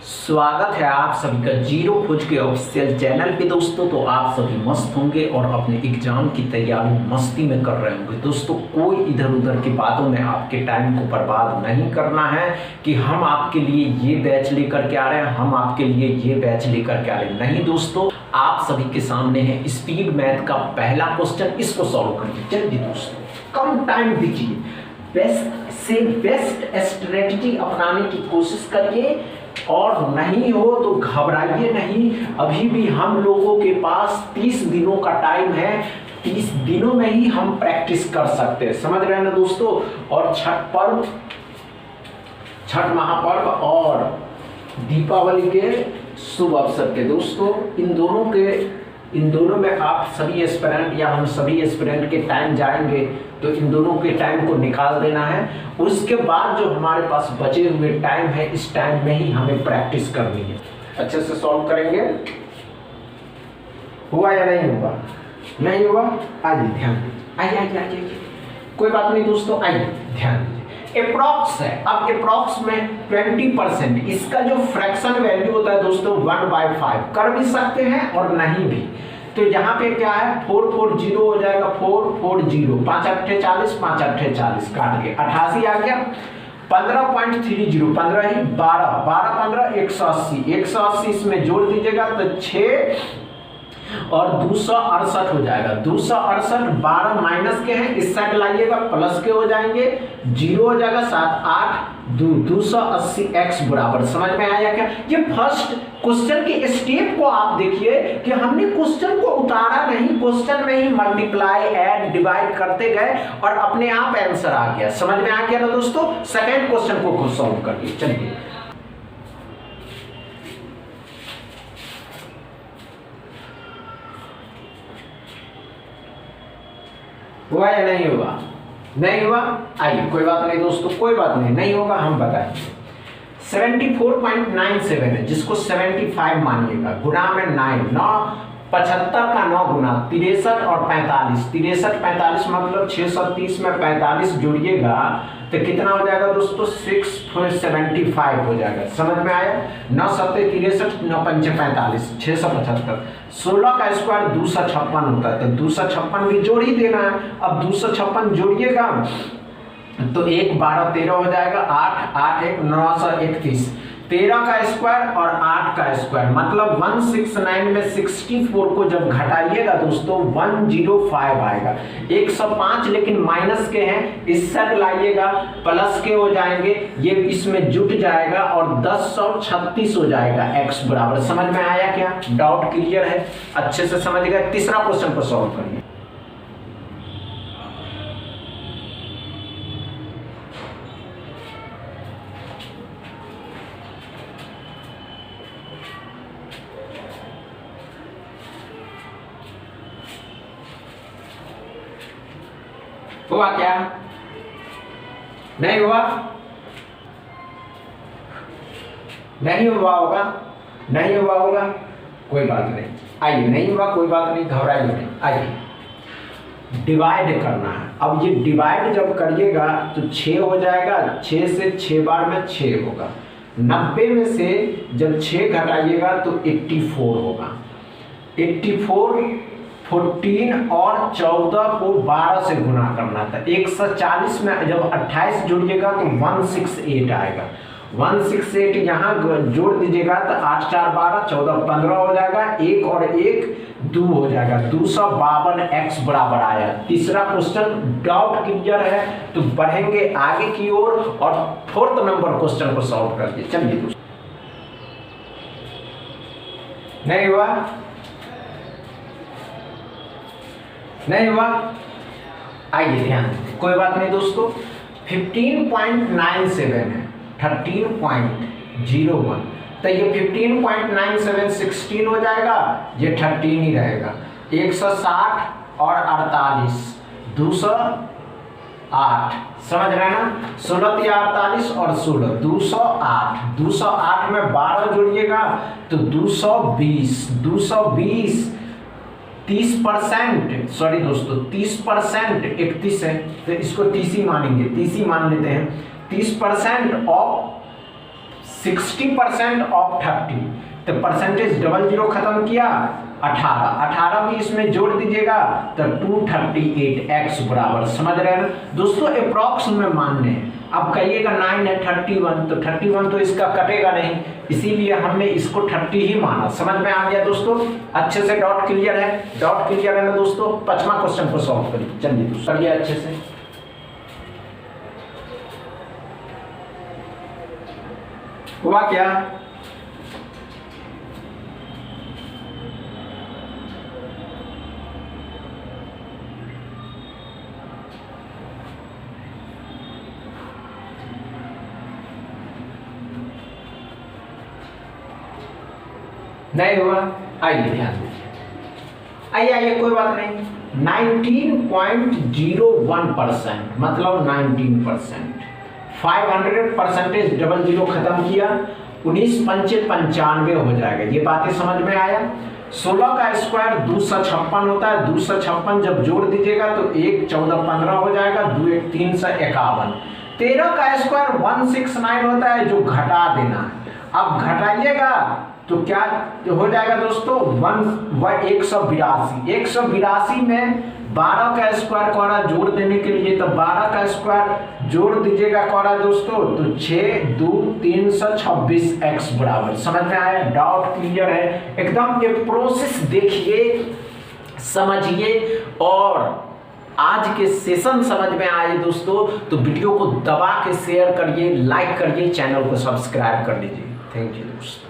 स्वागत है आप सभी का जीरो खोज के ऑफिशियल चैनल पे दोस्तों। तो आप सभी मस्त होंगे और अपने एग्जाम की तैयारी मस्ती में कर रहे होंगे। दोस्तों कोई इधर उधर की बातों में आपके टाइम को बर्बाद नहीं करना है कि हम आपके लिए ये बैच लेकर के आ रहे हैं, हम आपके लिए ये बैच लेकर के आ रहे हैं। नहीं दोस्तों, आप सभी के सामने है स्पीड मैथ का पहला क्वेश्चन, इसको सॉल्व करिए। चलिए दोस्तों, कम टाइम दीजिए, बेस्ट से बेस्ट स्ट्रेटजी अपनाने की कोशिश करिए और नहीं हो तो घबराइए नहीं। अभी भी हम लोगों के पास 30 दिनों का टाइम है, 30 दिनों में ही हम प्रैक्टिस कर सकते हैं। समझ रहे हैं ना दोस्तों। और छठ महापर्व और दीपावली के शुभ अवसर के दोस्तों, इन दोनों में आप सभी एस्पिरेंट या हम सभी एस्पिरेंट के टाइम जाएंगे तो इन दोनों के टाइम को निकाल देना है। उसके बाद जो हमारे पास बचे हुए टाइम है, इस टाइम में ही हमें प्रैक्टिस करनी है। अच्छे से सॉल्व करेंगे। हुआ या नहीं हुआ? नहीं हुआ? आइए ध्यान दीजिए, आइए। कोई बात नहीं दोस्तों, आइए ध्यान दीजिए। अप्रॉक्स है, अब अप्रॉक्स में 20%, इसका जो फ्रैक्शन वैल्यू होता है दोस्तों 1/5 कर भी सकते हैं और नहीं भी। तो यहाँ पे क्या है, 440 हो जाएगा, 440, 5 अट्ठे 40, 5 अट्ठे 40 काट के 88 आ गया। 15.30, 15 ही 12, 12 15 180, 180 इसमें जोड़ दीजिएगा तो 6 और 268 हो जाएगा। 268 12 माइनस के हैं, इस साइड लाइएगा प्लस के हो जाएंगे, 0 हो जाएगा, 7 8 280 x बराबर। समझ में आया क्या? ये फर्स्ट क्वेश्चन के स्टेप को आप देखिए कि हमने क्वेश्चन को उतारा नहीं, क्वेश्चन में ही मल्टीप्लाई ऐड डिवाइड करते गए और अपने आप आंसर आ गया। समझ में आ गया ना दोस्तों। सेकंड क्वेश्चन को खुद सॉल्व करिए। चलिए, हुआ या नहीं हुआ? नहीं हुआ? आइए, कोई बात नहीं दोस्तों, कोई बात नहीं होगा, हम बताएंगे। 74.97 है, जिसको 75 मानिएगा, गुना में 9 75 का 9 गुना 63 और 45, 63 45 मतलब 630 में 45 जोड़िएगा तो कितना हो जाएगा दोस्तों? 675 हो जाएगा। समझ में आया? 9 7 63, 9 5 45, 675। 16 का स्क्वायर 256 होता है, तो 256 भी जोड़ ही देना है। अब 256 जोड़िएगा तो 1 12 13 हो जाएगा, 8 8 1 931, 13 का स्क्वायर और 8 का स्क्वायर मतलब 169 में 64 को जब घटाइएगा दोस्तों 105 आएगा। 105 लेकिन माइनस के हैं, इस साइड लाइएगा प्लस के हो जाएंगे, ये इसमें जुट जाएगा और 1036 हो जाएगा x बराबर। समझ में आया क्या? डाउट क्लियर है? अच्छे से समझ गए। तीसरा क्वेश्चन को सॉल्व करिए। हुआ क्या? नहीं हुआ? नहीं हुआ होगा, नहीं हुआ होगा, कोई बात नहीं। आइए, नहीं हुआ कोई बात नहीं, घबराइए नहीं। आइए, डिवाइड करना है। अब ये डिवाइड जब करिएगा तो 6 हो जाएगा, 6 से 6 बार में 6 होगा। 90 में से जब 6 घटाइएगा तो 84 होगा। 84 14 और 14 को 12 से गुना करना था। 140 में जब 28 जोड़िएगा तो 168 आएगा। 168 यहाँ जोड़ दीजिएगा तो 8 4 12 14 15 हो जाएगा, 1 और 1 2 हो जाएगा। 252 x बराबर आया। तीसरा क्वेश्चन डाउट क्लियर है तो बढ़ेंगे आगे की ओर और फोर्थ नंबर क्वेश्चन को सॉल्व कर दिए। चलिए दोस्तों, नहीं हुआ? नहीं हुआ? आइए ध्यान, कोई बात नहीं दोस्तों। 15.97 है, 13.01, तो ये 15.97 16 हो जाएगा, ये 13 ही रहेगा। 160 और 48 208। समझ रहे हैं ना? 16 या 48 और 16 208। 208 में 12 जोड़िएगा तो 220, 220 30%, सॉरी दोस्तों 30%, 31 है तो इसको 30 ही मानेंगे, 30 ही मान लेते हैं। 30% ऑफ 60% ऑफ 30, तो परसेंटेज डबल जीरो खत्म किया, 18 भी इसमें जोड़ दीजिएगा तो 238x बराबर, समझ रहे हैं ना दोस्तों, अप्रॉक्स में मानने हैं। अब कहिएगा 9 है 31, तो 31 तो इसका कटेगा नहीं, इसीलिए हमने इसको 30 ही माना। समझ में आ गया दोस्तों, अच्छे से डॉट क्लियर है, डॉट क्लियर है ना दोस्तों। 5वां क्वेश्चन को सॉल्व करिए, चलिए दोस्तों करिए अच्छे से। हुआ क्या? नहीं हुआ? आइए ध्यान दीजिए, आइए कोई बात नहीं। 19.01% मतलब 19%, 500% डबल जीरो खत्म किया, 19 पंचे 95 हो जाएगा। ये बातें समझ में आया? 16 का स्क्वायर 256 होता है, 256 जब जोड़ दीजिएगा तो 1 14 15 हो जाएगा, 2 1 351। 13 का स्क्वायर 169 होता है, जो घटा देना है। अब घटाइएगा तो क्या हो जाएगा दोस्तों? 182। 182 में 12 का स्क्वायर कोरा जोड़ देने के लिए, तो 12 का स्क्वायर जोड़ दीजिएगा कोरा दोस्तों, तो 6 2 326x बराबर। समझ में आया? डाउट क्लियर है एकदम? ये प्रोसेस देखिए, समझिए, और आज के सेशन समझ में आए दोस्तों तो वीडियो को दबा के शेयर करिए, लाइक करिए, चैनल को सब्सक्राइब कर लीजिए। थैंक यू दोस्तों।